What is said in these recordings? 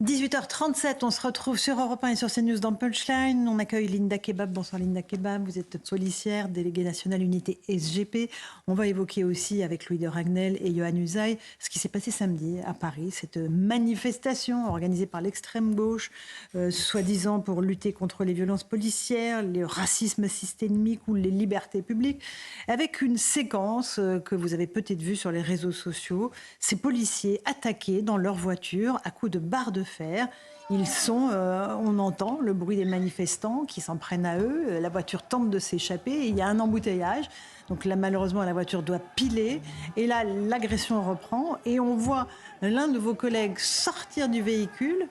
18h37, on se retrouve sur Europe 1 et sur CNews dans Punchline. On accueille Linda Kebab. Bonsoir Linda Kebab, vous êtes policière, déléguée nationale unité SGP. On va évoquer aussi avec Louis de Ragnel et Yohann Usaï ce qui s'est passé samedi à Paris, cette manifestation organisée par l'extrême gauche, soi-disant pour lutter contre les violences policières, le racisme systémique ou les libertés publiques, avec une séquence que vous avez peut-être vue sur les réseaux sociaux. Ces policiers attaqués dans leur voiture à coups de barres de fer. Ils sont, on entend le bruit des manifestants qui s'en prennent à eux. La voiture tente de s'échapper et il y a un embouteillage. Donc là, malheureusement, la voiture doit piler. Et là, l'agression reprend. Et on voit l'un de vos collègues sortir du véhicule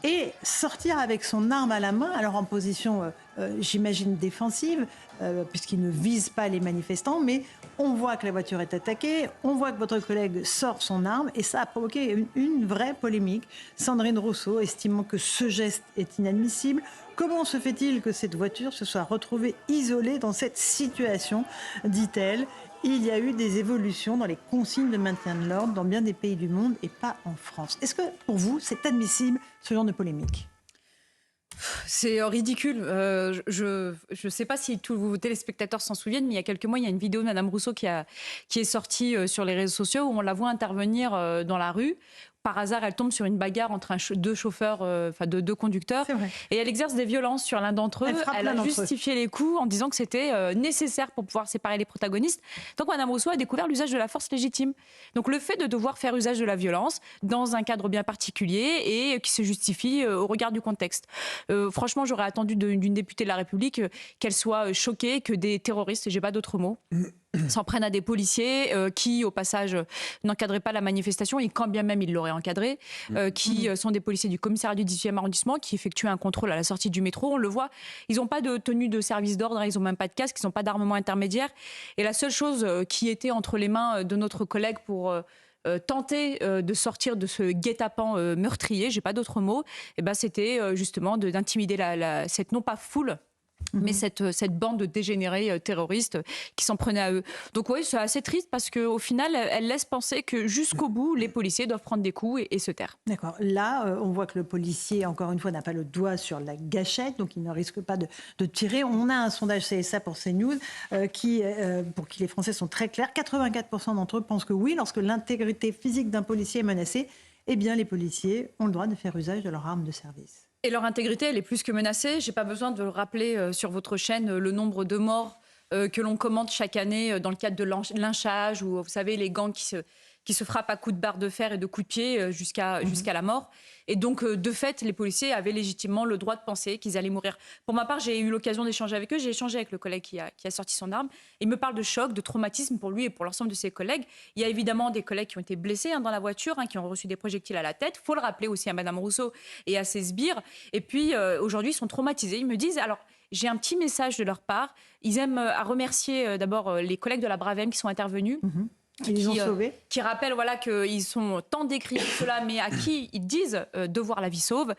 et sortir avec son arme à la main, alors en position, j'imagine, défensive, puisqu'il ne vise pas les manifestants, mais on voit que la voiture est attaquée, on voit que votre collègue sort son arme, et ça a provoqué une vraie polémique. Sandrine Rousseau estimant que ce geste est inadmissible. Comment se fait-il que cette voiture se soit retrouvée isolée dans cette situation, dit-elle? Il y a eu des évolutions dans les consignes de maintien de l'ordre dans bien des pays du monde et pas en France. Est-ce que, pour vous, c'est admissible, ce genre de polémique ? C'est ridicule. Je ne sais pas si tous vos téléspectateurs s'en souviennent, mais il y a quelques mois, il y a une vidéo de Mme Rousseau qui est sortie sur les réseaux sociaux où on la voit intervenir dans la rue. Par hasard, elle tombe sur une bagarre entre deux chauffeurs, deux conducteurs. Et elle exerce des violences sur l'un d'entre eux. Elle a justifié les coups en disant que c'était nécessaire pour pouvoir séparer les protagonistes. Donc Mme Rousseau a découvert l'usage de la force légitime. Donc le fait de devoir faire usage de la violence dans un cadre bien particulier et qui se justifie au regard du contexte. Franchement, j'aurais attendu d'une députée de la République qu'elle soit choquée que des terroristes, j'ai pas d'autre mot, s'en prennent à des policiers qui, au passage, n'encadraient pas la manifestation, et quand bien même ils l'auraient encadrée, qui sont des policiers du commissariat du 18e arrondissement, qui effectuent un contrôle à la sortie du métro. On le voit, ils n'ont pas de tenue de service d'ordre, ils n'ont même pas de casque, ils n'ont pas d'armement intermédiaire. Et la seule chose qui était entre les mains de notre collègue pour tenter de sortir de ce guet-apens meurtrier, j'ai pas d'autre mot, et ben c'était justement d'intimider cette non pas foule, mais cette bande de dégénérés terroristes qui s'en prenaient à eux. Donc oui, c'est assez triste parce qu'au final, elle laisse penser que jusqu'au bout, les policiers doivent prendre des coups et se taire. D'accord. Là, on voit que le policier, encore une fois, n'a pas le doigt sur la gâchette, donc il ne risque pas de tirer. On a un sondage CSA pour CNews pour qui les Français sont très clairs. 84% d'entre eux pensent que oui, lorsque l'intégrité physique d'un policier est menacée, eh bien les policiers ont le droit de faire usage de leur arme de service. Et leur intégrité, elle est plus que menacée. Je n'ai pas besoin de le rappeler sur votre chaîne, le nombre de morts que l'on commente chaque année dans le cadre de lynchage, ou vous savez, les gangs qui se frappent à coups de barre de fer et de coups de pied jusqu'à la mort. Et donc, de fait, les policiers avaient légitimement le droit de penser qu'ils allaient mourir. Pour ma part, j'ai eu l'occasion d'échanger avec eux. J'ai échangé avec le collègue qui a sorti son arme. Il me parle de choc, de traumatisme pour lui et pour l'ensemble de ses collègues. Il y a évidemment des collègues qui ont été blessés dans la voiture, qui ont reçu des projectiles à la tête. Il faut le rappeler aussi à Mme Rousseau et à ses sbires. Et puis, aujourd'hui, ils sont traumatisés. Ils me disent... Alors, j'ai un petit message de leur part. Ils aiment à remercier d'abord les collègues de la Bravem qui sont intervenus. Qui rappellent qu'ils sont tant décriés cela, mais à qui ils disent de voir la vie sauve.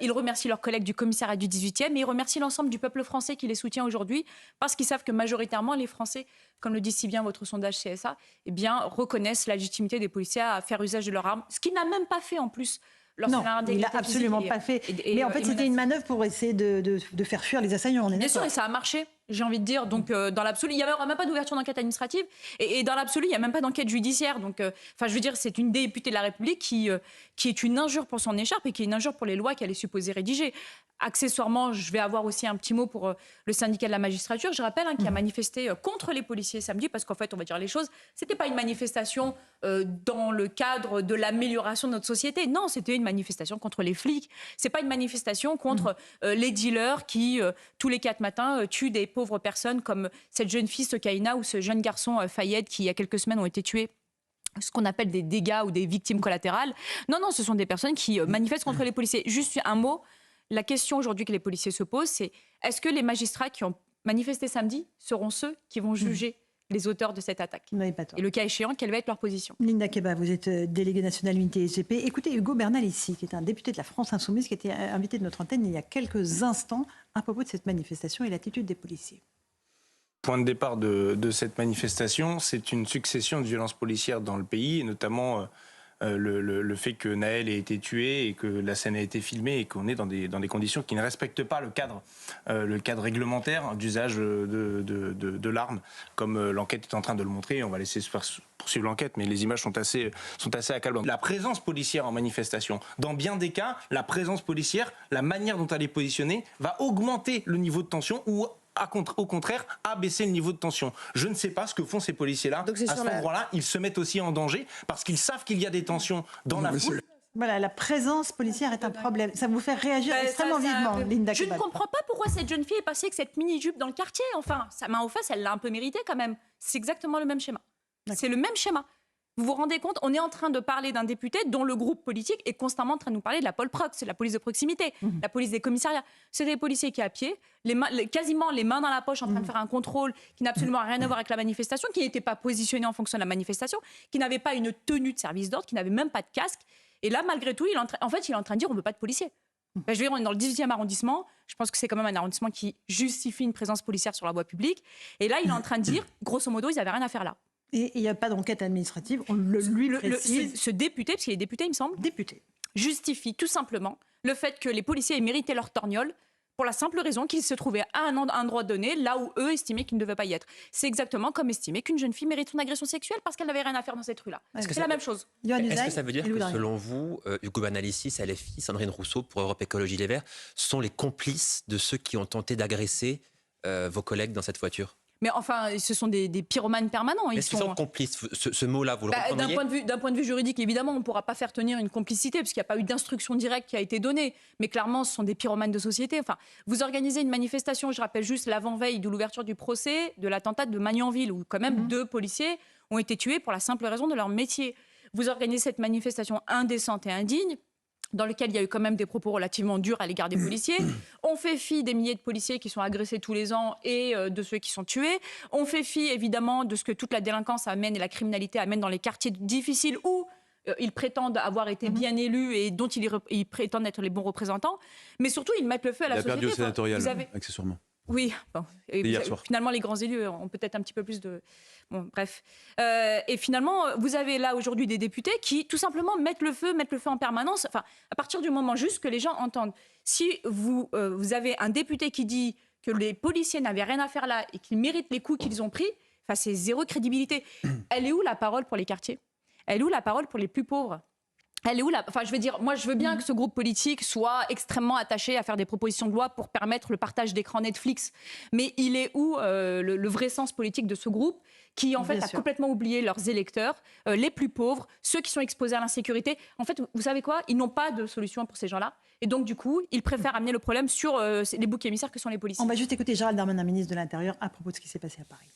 Ils remercient leurs collègues du commissariat du 18e et ils remercient l'ensemble du peuple français qui les soutient aujourd'hui, parce qu'ils savent que majoritairement les Français, comme le dit si bien votre sondage CSA, eh bien, reconnaissent la légitimité des policiers à faire usage de leurs armes, ce qu'ils n'a même pas fait en plus. Non, il n'a absolument pas fait. Mais en fait, c'était une manœuvre pour essayer de faire fuir les assaillants. Bien sûr, et ça a marché, j'ai envie de dire. Donc, dans l'absolu, il n'y aura même pas d'ouverture d'enquête administrative. Et dans l'absolu, il n'y a même pas d'enquête judiciaire. Donc, je veux dire, c'est une députée de la République qui est une injure pour son écharpe et qui est une injure pour les lois qu'elle est supposée rédiger. Accessoirement, je vais avoir aussi un petit mot pour le syndicat de la magistrature. Je rappelle qui a manifesté contre les policiers samedi, parce qu'en fait, on va dire les choses, c'était pas une manifestation dans le cadre de l'amélioration de notre société. Non, c'était une manifestation contre les flics. C'est pas une manifestation contre les dealers qui, tous les 4 matins, tuent des pauvres personnes comme cette jeune fille Sokaina ou ce jeune garçon Fayed qui, il y a quelques semaines, ont été tués. Ce qu'on appelle des dégâts ou des victimes collatérales. Non, ce sont des personnes qui manifestent contre les policiers. Juste un mot. La question aujourd'hui que les policiers se posent, c'est est-ce que les magistrats qui ont manifesté samedi seront ceux qui vont juger les auteurs de cette attaque? Et le cas échéant, quelle va être leur position? Linda Kebab, vous êtes déléguée nationale unité SGP. Écoutez Hugo Bernal ici, qui est un député de la France Insoumise, qui était invité de notre antenne il y a quelques instants à propos de cette manifestation et l'attitude des policiers. Point de départ de cette manifestation, c'est une succession de violences policières dans le pays, et notamment le fait que Naël ait été tué et que la scène a été filmée et qu'on est dans des conditions qui ne respectent pas le cadre réglementaire d'usage de l'arme, comme l'enquête est en train de le montrer. On va laisser poursuivre l'enquête, mais les images sont assez accablantes. La présence policière en manifestation, dans bien des cas, la présence policière, la manière dont elle est positionnée, va augmenter le niveau de tension ou au contraire, abaisser le niveau de tension. Je ne sais pas ce que font ces policiers-là. À cet endroit-là, ils se mettent aussi en danger parce qu'ils savent qu'il y a des tensions dans la foule. Voilà, la présence policière est un problème. Ça vous fait réagir extrêmement vivement, Linda Je Kebab. ne comprends pas pourquoi cette jeune fille est passée avec cette mini-jupe dans le quartier. Enfin, sa main aux fesses, elle l'a un peu mérité quand même. C'est exactement le même schéma. C'est le même schéma. Vous vous rendez compte, on est en train de parler d'un député dont le groupe politique est constamment en train de nous parler de la Polprox, c'est la police de proximité, la police des commissariats. C'est des policiers qui, à pied, quasiment les mains dans la poche, en train de faire un contrôle qui n'a absolument rien à voir avec la manifestation, qui n'était pas positionné en fonction de la manifestation, qui n'avait pas une tenue de service d'ordre, qui n'avait même pas de casque. Et là, malgré tout, il est en train de dire on ne veut pas de policiers. Ben, je veux dire, on est dans le 18e arrondissement. Je pense que c'est quand même un arrondissement qui justifie une présence policière sur la voie publique. Et là, il est en train de dire, grosso modo, ils n'avaient rien à faire là. Et il n'y a pas d'enquête administrative, on lui précise. Ce député, parce qu'il est député, il me semble, justifie tout simplement le fait que les policiers aient mérité leur torgnole pour la simple raison qu'ils se trouvaient à un endroit donné, là où eux estimaient qu'ils ne devaient pas y être. C'est exactement comme estimer qu'une jeune fille mérite une agression sexuelle parce qu'elle n'avait rien à faire dans cette rue-là. C'est la même chose. Est-ce que ça veut dire que, selon vous, Hugo Bannalissi, LFI, Sandrine Rousseau, pour Europe Écologie Les Verts, sont les complices de ceux qui ont tenté d'agresser vos collègues dans cette voiture ? Mais enfin, ce sont des pyromanes permanents. Est-ce qu'ils sont complices ? Ce mot-là, vous le reprendriez ? D'un point de vue juridique, évidemment, on ne pourra pas faire tenir une complicité parce qu'il n'y a pas eu d'instruction directe qui a été donnée. Mais clairement, ce sont des pyromanes de société. Enfin, vous organisez une manifestation, je rappelle juste l'avant-veille de l'ouverture du procès de l'attentat de Magnanville, où quand même 2 policiers ont été tués pour la simple raison de leur métier. Vous organisez cette manifestation indécente et indigne, dans lequel il y a eu quand même des propos relativement durs à l'égard des policiers. On fait fi des milliers de policiers qui sont agressés tous les ans et de ceux qui sont tués. On fait fi, évidemment, de ce que toute la délinquance amène et la criminalité amène dans les quartiers difficiles où ils prétendent avoir été bien élus et dont ils prétendent être les bons représentants. Mais surtout, ils mettent le feu à la société. Il a perdu au sénatorial, accessoirement. Oui, bon. Hier soir. Finalement, les grands élus ont peut-être un petit peu plus de... Bon, bref. Et finalement, vous avez là aujourd'hui des députés qui, tout simplement, mettent le feu en permanence. Enfin, à partir du moment juste que les gens entendent. Si vous avez un député qui dit que les policiers n'avaient rien à faire là et qu'ils méritent les coups qu'ils ont pris, enfin, c'est zéro crédibilité. Elle est où la parole pour les quartiers ? Elle est où la parole pour les plus pauvres ? Elle est où là ? Enfin, je veux dire, moi, je veux bien que ce groupe politique soit extrêmement attaché à faire des propositions de loi pour permettre le partage d'écran Netflix. Mais il est où le vrai sens politique de ce groupe qui, en fait, a complètement oublié leurs électeurs, les plus pauvres, ceux qui sont exposés à l'insécurité. En fait, vous savez quoi ? Ils n'ont pas de solution pour ces gens-là. Et donc, du coup, ils préfèrent amener le problème sur les boucs émissaires que sont les policiers. On va juste écouter Gérald Darmanin, ministre de l'Intérieur, à propos de ce qui s'est passé à Paris.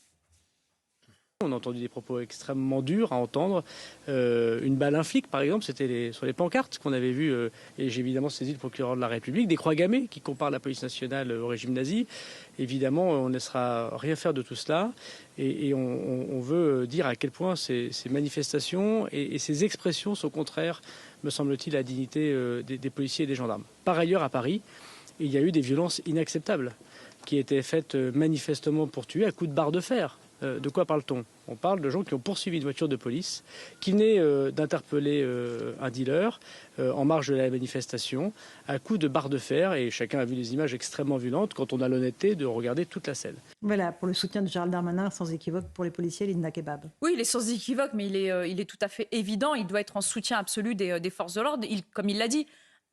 On a entendu des propos extrêmement durs à entendre. Une balle un flic, par exemple, c'était sur les pancartes qu'on avait vues, et j'ai évidemment saisi le procureur de la République, des croix gammées qui comparent la police nationale au régime nazi. Évidemment, on ne laissera rien faire de tout cela, et on veut dire à quel point ces manifestations et ces expressions sont contraires, me semble-t-il, à la dignité des policiers et des gendarmes. Par ailleurs, à Paris, il y a eu des violences inacceptables qui étaient faites manifestement pour tuer à coups de barre de fer. De quoi parle-t-on ? On parle de gens qui ont poursuivi une voiture de police, qui venaient d'interpeller un dealer en marge de la manifestation, à coups de barre de fer, et chacun a vu des images extrêmement violentes quand on a l'honnêteté de regarder toute la scène. Voilà, pour le soutien de Gérald Darmanin, sans équivoque, pour les policiers, Linda Kebab. Oui, il est sans équivoque, mais il est tout à fait évident, il doit être en soutien absolu des forces de l'ordre. Comme il l'a dit,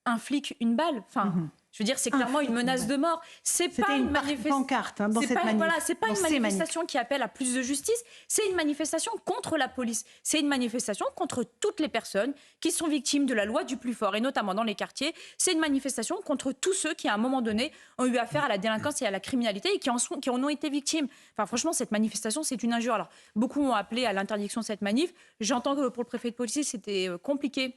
un flic, une balle, enfin... Je veux dire, c'est clairement une menace de mort. C'est pas une pancarte dans cette manif. Voilà, c'est pas une manifestation qui appelle à plus de justice. C'est une manifestation contre la police. C'est une manifestation contre toutes les personnes qui sont victimes de la loi du plus fort, et notamment dans les quartiers. C'est une manifestation contre tous ceux qui, à un moment donné, ont eu affaire à la délinquance et à la criminalité et qui en ont été victimes. Enfin, franchement, cette manifestation, c'est une injure. Alors, beaucoup ont appelé à l'interdiction de cette manif. J'entends que pour le préfet de police, c'était compliqué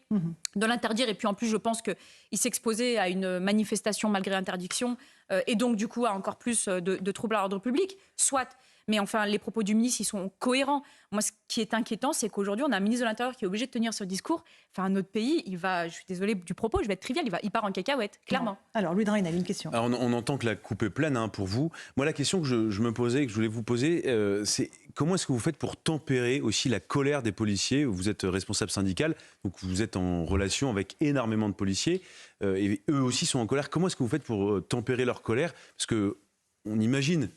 de l'interdire. Et puis, en plus, je pense qu'il s'exposait à une manifestation malgré interdiction, et donc du coup à encore plus de troubles à l'ordre public, soit. Mais enfin, les propos du ministre, ils sont cohérents. Moi, ce qui est inquiétant, c'est qu'aujourd'hui, on a un ministre de l'Intérieur qui est obligé de tenir ce discours. Enfin, notre pays, je suis désolée du propos, je vais être trivial, il part en cacahuète, clairement. Non. Alors, Louis Drain, il avait une question. Alors, on entend que la coupe est pleine pour vous. Moi, la question que je me posais, que je voulais vous poser, c'est comment est-ce que vous faites pour tempérer aussi la colère des policiers? Vous êtes responsable syndical, donc vous êtes en relation avec énormément de policiers, et eux aussi sont en colère. Comment est-ce que vous faites pour tempérer leur colère? Parce que on imagine,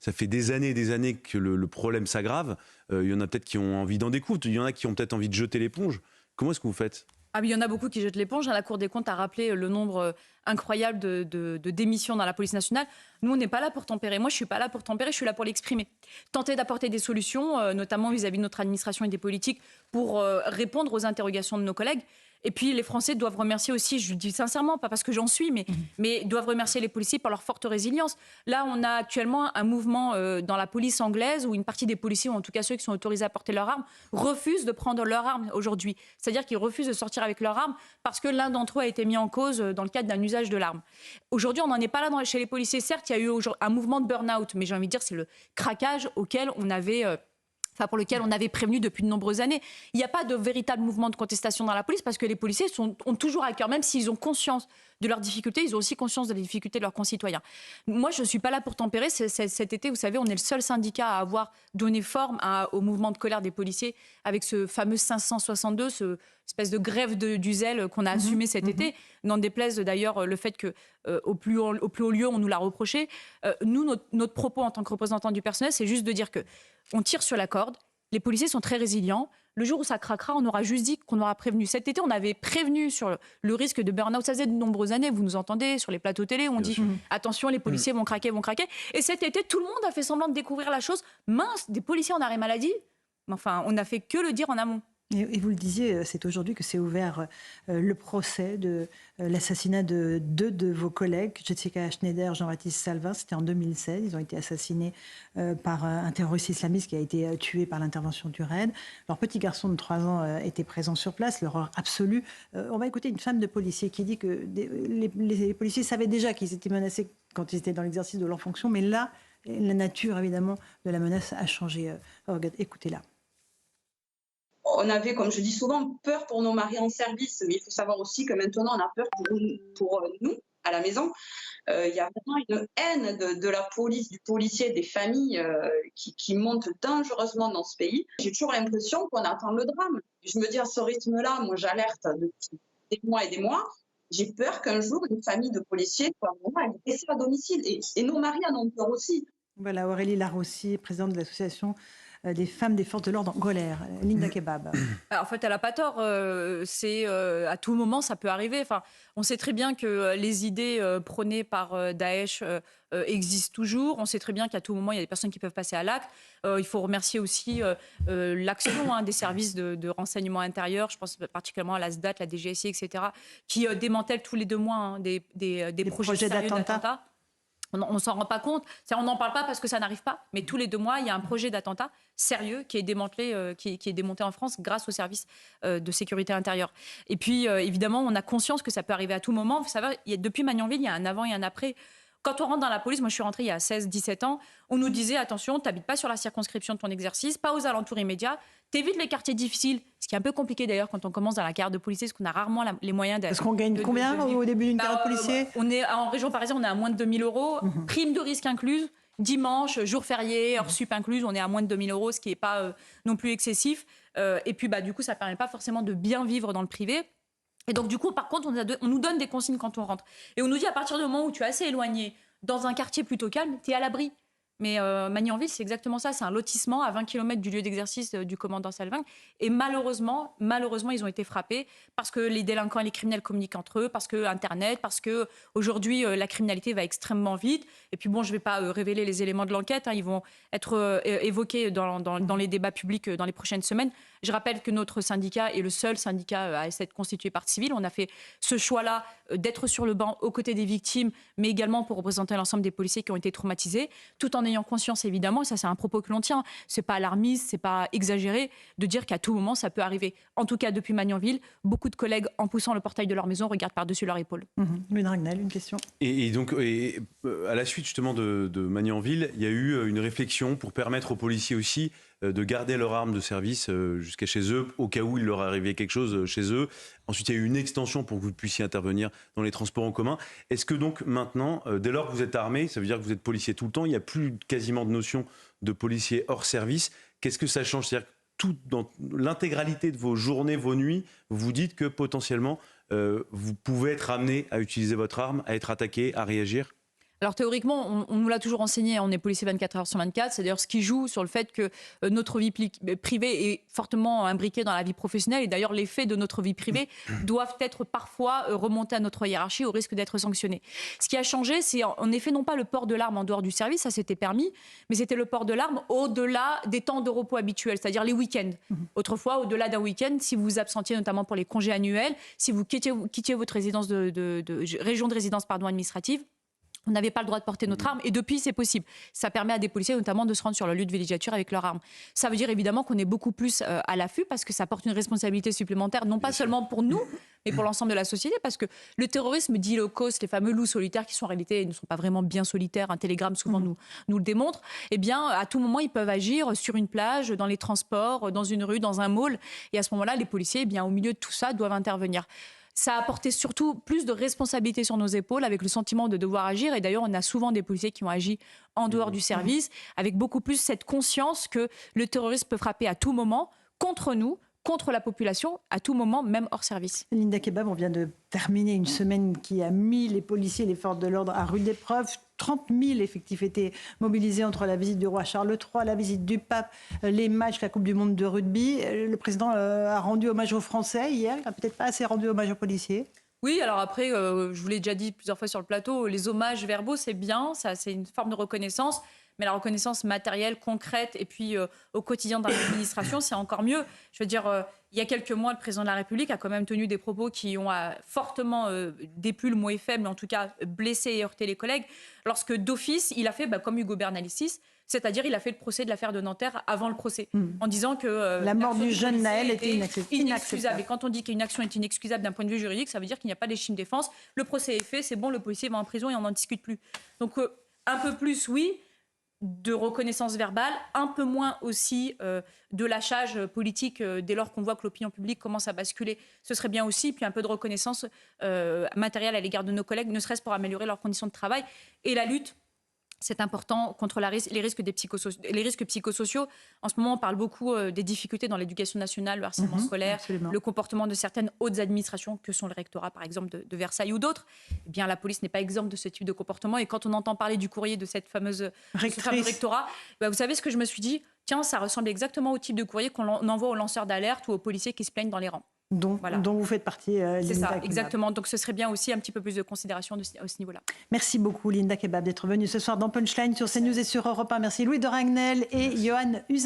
ça fait des années que le problème s'aggrave. Il y en a peut-être qui ont envie d'en découdre, il y en a qui ont peut-être envie de jeter l'éponge. Comment est-ce que vous faites? Ah, il y en a beaucoup qui jettent l'éponge. La Cour des comptes a rappelé le nombre incroyable de démissions dans la police nationale. Nous, on n'est pas là pour tempérer. Moi, je ne suis pas là pour tempérer, je suis là pour l'exprimer. Tenter d'apporter des solutions, notamment vis-à-vis de notre administration et des politiques, pour répondre aux interrogations de nos collègues. Et puis, les Français doivent remercier aussi, je le dis sincèrement, pas parce que j'en suis, mais doivent remercier les policiers pour leur forte résilience. Là, on a actuellement un mouvement dans la police anglaise où une partie des policiers, ou en tout cas ceux qui sont autorisés à porter leurs armes, refusent de prendre leurs armes aujourd'hui. C'est-à-dire qu'ils refusent de sortir avec leurs armes parce que l'un d'entre eux a été mis en cause dans le cadre d'un usage de l'arme. Aujourd'hui, on n'en est pas là chez les policiers. Certes, il y a eu un mouvement de burn-out, mais j'ai envie de dire c'est le craquage auquel on avait... pour lequel on avait prévenu depuis de nombreuses années. Il n'y a pas de véritable mouvement de contestation dans la police parce que les policiers ont toujours à cœur, même s'ils ont conscience de leurs difficultés, ils ont aussi conscience de la difficulté de leurs concitoyens. Moi, je ne suis pas là pour tempérer. Cet été, vous savez, on est le seul syndicat à avoir donné forme au mouvement de colère des policiers avec ce fameux 562, ce espèce de grève du zèle qu'on a assumé cet été. N'en déplaise d'ailleurs le fait qu'au plus haut lieu, on nous l'a reproché. Nous, notre propos en tant que représentants du personnel, c'est juste de dire qu'on tire sur la corde. Les policiers sont très résilients. Le jour où ça craquera, on aura juste dit qu'on aura prévenu. Cet été, on avait prévenu sur le risque de burn-out. Ça faisait de nombreuses années, vous nous entendez, sur les plateaux télé, on dit attention, les policiers vont craquer. Et cet été, tout le monde a fait semblant de découvrir la chose. Mince, des policiers en arrêt maladie. Enfin, on n'a fait que le dire en amont. Et vous le disiez, c'est aujourd'hui que s'est ouvert le procès de l'assassinat de deux de vos collègues, Jessica Schneider, Jean-Baptiste Salvin. C'était en 2016. Ils ont été assassinés par un terroriste islamiste qui a été tué par l'intervention du RAID. Leur petit garçon de 3 ans était présent sur place, l'horreur absolue. On va écouter une femme de policier qui dit que les policiers savaient déjà qu'ils étaient menacés quand ils étaient dans l'exercice de leur fonction, mais là, la nature, évidemment, de la menace a changé. Écoutez-la. On avait, comme je dis souvent, peur pour nos maris en service, mais il faut savoir aussi que maintenant on a peur pour nous à la maison. Il y a vraiment une haine de la police, du policier, des familles qui monte dangereusement dans ce pays. J'ai toujours l'impression qu'on attend le drame. Je me dis à ce rythme-là, moi j'alerte depuis des mois et des mois. J'ai peur qu'un jour une famille de policiers soit vraiment laissée à domicile. Et nos maris en ont peur aussi. Voilà, Aurélie Larossi, présidente de l'association des femmes des forces de l'ordre en colère. Linda Kebab. En fait, elle n'a pas tort. À tout moment, ça peut arriver. Enfin, on sait très bien que les idées prônées par Daesh existent toujours. On sait très bien qu'à tout moment, il y a des personnes qui peuvent passer à l'acte. Il faut remercier aussi l'action des services de renseignement intérieur. Je pense particulièrement à la SDAT, la DGSI, etc., qui démantèlent tous les 2 mois des projets d'attentats. On ne s'en rend pas compte. On n'en parle pas parce que ça n'arrive pas. Mais tous les 2 mois, il y a un projet d'attentat sérieux qui est démantelé, qui est démonté en France grâce aux services de sécurité intérieure. Et puis, évidemment, on a conscience que ça peut arriver à tout moment. Vous savez, depuis Magnanville, il y a un avant et un après. Quand on rentre dans la police, moi je suis rentrée il y a 16-17 ans, on nous disait attention, tu n'habites pas sur la circonscription de ton exercice, pas aux alentours immédiats, t'évites les quartiers difficiles, ce qui est un peu compliqué d'ailleurs quand on commence dans la carrière de policier, parce qu'on a rarement les moyens d'être. Parce qu'on gagne combien au début d'une carrière de policier? On est en région parisienne, on est à moins de 2 000 €, prime de risque incluse, dimanche, jour férié, heure sup incluse, on est à moins de 2 000 €, ce qui n'est pas non plus excessif. Et puis du coup, ça ne permet pas forcément de bien vivre dans le privé. Et donc du coup, par contre, on nous donne des consignes quand on rentre. Et on nous dit à partir du moment où tu es assez éloigné, dans un quartier plutôt calme, tu es à l'abri. Mais Magnanville, c'est exactement ça. C'est un lotissement à 20 km du lieu d'exercice du commandant Salvin. Et malheureusement, ils ont été frappés parce que les délinquants et les criminels communiquent entre eux, parce que Internet, parce que aujourd'hui la criminalité va extrêmement vite. Et puis bon, je ne vais pas révéler les éléments de l'enquête. Ils vont être évoqués dans les débats publics dans les prochaines semaines. Je rappelle que notre syndicat est le seul syndicat à s'être constitué partie civile. On a fait ce choix-là d'être sur le banc aux côtés des victimes, mais également pour représenter l'ensemble des policiers qui ont été traumatisés, tout en ayant conscience évidemment, et ça c'est un propos que l'on tient, c'est pas alarmiste, c'est pas exagéré, de dire qu'à tout moment ça peut arriver. En tout cas depuis Magnanville, beaucoup de collègues en poussant le portail de leur maison regardent par-dessus leur épaule. Louis Dragnel, une question. Et donc, à la suite justement de Magnanville, il y a eu une réflexion pour permettre aux policiers aussi de garder leur arme de service jusqu'à chez eux, au cas où il leur arrivait quelque chose chez eux. Ensuite, il y a eu une extension pour que vous puissiez intervenir dans les transports en commun. Est-ce que donc maintenant, dès lors que vous êtes armé, ça veut dire que vous êtes policier tout le temps, il n'y a plus quasiment de notion de policier hors service. Qu'est-ce que ça change? C'est-à-dire que dans l'intégralité de vos journées, vos nuits, vous vous dites que potentiellement, vous pouvez être amené à utiliser votre arme, à être attaqué, à réagir? Alors théoriquement, on nous l'a toujours enseigné, on est policier 24 heures sur 24, c'est d'ailleurs ce qui joue sur le fait que notre vie privée est fortement imbriquée dans la vie professionnelle, et d'ailleurs les faits de notre vie privée doivent être parfois remontés à notre hiérarchie au risque d'être sanctionnés. Ce qui a changé, c'est en effet non pas le port de l'arme en dehors du service, ça c'était permis, mais c'était le port de l'arme au-delà des temps de repos habituels, c'est-à-dire les week-ends. Autrefois, au-delà d'un week-end, si vous vous absentiez notamment pour les congés annuels, si vous quittiez votre résidence région de résidence administrative, on n'avait pas le droit de porter notre arme, et depuis, c'est possible. Ça permet à des policiers, notamment, de se rendre sur le lieu de villégiature avec leur arme. Ça veut dire évidemment qu'on est beaucoup plus à l'affût, parce que ça porte une responsabilité supplémentaire, non pas seulement pour nous, mais pour l'ensemble de la société, parce que le terrorisme dit low cost, les fameux loups solitaires, qui sont en réalité ne sont pas vraiment bien solitaires, un télégramme souvent nous le démontre, eh bien, à tout moment, ils peuvent agir sur une plage, dans les transports, dans une rue, dans un mall, et à ce moment-là, les policiers, eh bien, au milieu de tout ça, doivent intervenir. Ça a apporté surtout plus de responsabilité sur nos épaules, avec le sentiment de devoir agir. Et d'ailleurs, on a souvent des policiers qui ont agi en dehors du service, avec beaucoup plus cette conscience que le terrorisme peut frapper à tout moment, contre nous, contre la population, à tout moment, même hors service. Linda Kebab, on vient de terminer une semaine qui a mis les policiers et les forces de l'ordre à rude épreuve. 30 000 effectifs étaient mobilisés entre la visite du roi Charles III, la visite du pape, les matchs, la Coupe du monde de rugby. Le président a rendu hommage aux Français hier, il n'a peut-être pas assez rendu hommage aux policiers. Oui, alors après, je vous l'ai déjà dit plusieurs fois sur le plateau, les hommages verbaux, c'est bien, ça, c'est une forme de reconnaissance. Mais la reconnaissance matérielle, concrète, et puis au quotidien dans l'administration, c'est encore mieux. Je veux dire, il y a quelques mois, le président de la République a quand même tenu des propos qui ont fortement déplu, le mot est faible, mais en tout cas blessé et heurté les collègues, lorsque d'office, il a fait comme Hugo Bernalicis, c'est-à-dire il a fait le procès de l'affaire de Nanterre avant le procès, en disant que la mort du jeune Naël était inexcusable. Et quand on dit qu'une action est inexcusable d'un point de vue juridique, ça veut dire qu'il n'y a pas de légitime défense. Le procès est fait, c'est bon, le policier va en prison et on n'en discute plus. Donc un peu plus, oui, de reconnaissance verbale, un peu moins aussi de lâchage politique dès lors qu'on voit que l'opinion publique commence à basculer. Ce serait bien aussi, puis un peu de reconnaissance matérielle à l'égard de nos collègues, ne serait-ce pour améliorer leurs conditions de travail. Et la lutte, c'est important contre les risques psychosociaux. En ce moment, on parle beaucoup des difficultés dans l'éducation nationale, le harcèlement scolaire, absolument. Le comportement de certaines hautes administrations, que sont le rectorat, par exemple, de Versailles ou d'autres. Eh bien, la police n'est pas exempte de ce type de comportement. Et quand on entend parler du courrier de cette fameuse rectorat, vous savez ce que je me suis dit? Tiens, ça ressemble exactement au type de courrier qu'on envoie aux lanceurs d'alerte ou aux policiers qui se plaignent dans les rangs. Dont vous faites partie, Linda C'est ça, Kebab. exactement. Donc ce serait bien aussi un petit peu plus de considération à ce niveau-là. Merci beaucoup, Linda Kebab, d'être venue ce soir dans Punchline sur CNews et sur Europe 1. Merci Louis de Ragnel et Johan Usa.